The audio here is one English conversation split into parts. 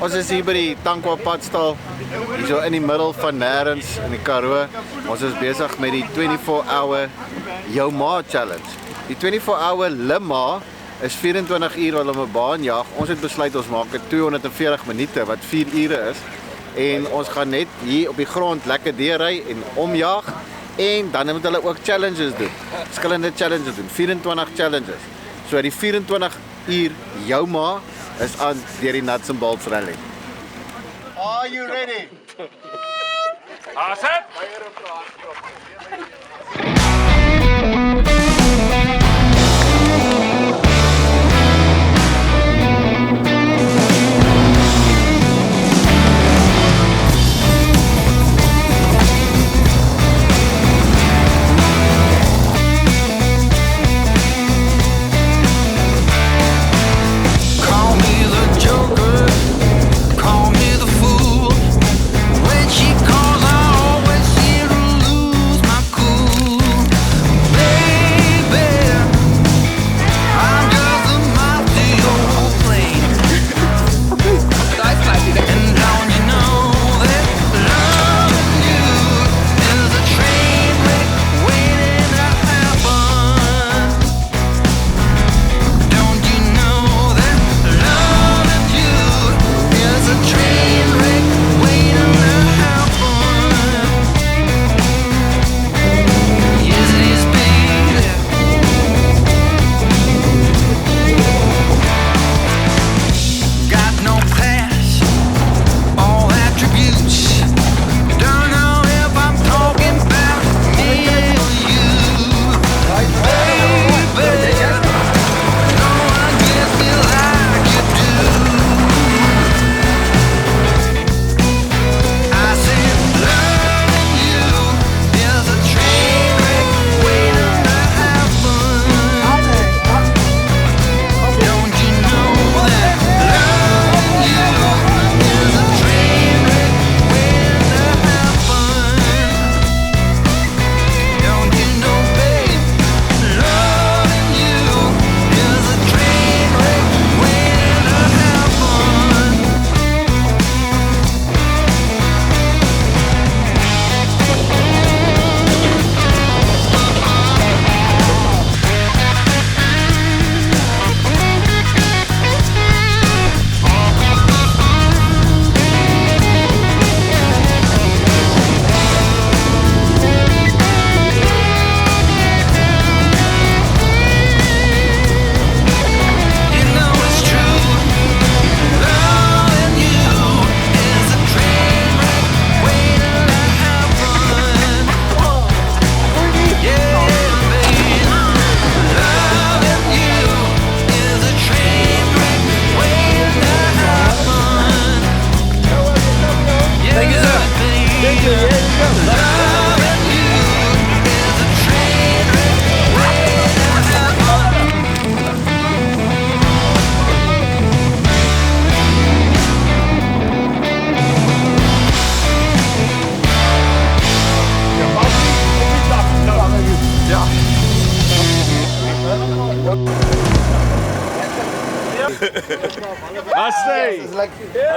Ons is hier by die Tankwa padstal, hier so in die middel van nêrens in die Karoo. Ons is besig met die 24-hour Jou Ma challenge. Die 24-hour Lima is 24 uur wat hulle 'n baan jag. Ons het besluit ons maak dit 240 minute wat 4 ure is. En ons gaan net hier op die grond lekker deurry en omjaag. En dan moet hulle ook challenges doen. Verskillende challenges doen, 24 challenges. So die 24 uur Jou Ma is aan deur die Nuts and Bolts rally. Are you ready? Set.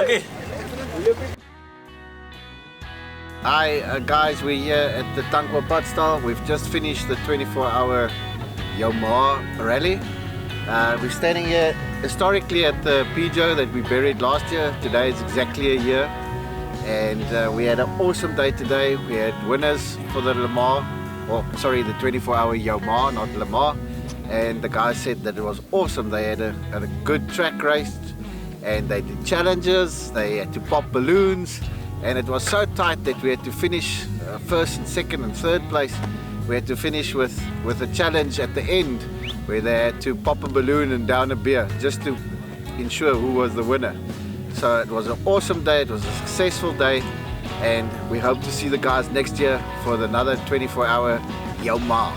Okay. Hi guys, we're here at the Tankwa padstal. We've just finished the 24-hour Jou Ma rally. We're standing here historically at the Jou that we buried last year. Today is exactly a year, and we had an awesome day today. We had winners for the the 24-hour Jou Ma, not Lima. And the guys said that it was awesome. They had a good track race, and they did challenges, they had to pop balloons, and it was so tight that we had to finish first and second and third place. We had to finish with a challenge at the end where they had to pop a balloon and down a beer just to ensure who was the winner. So it was an awesome day, it was a successful day, and we hope to see the guys next year for another 24-hour Jou Ma.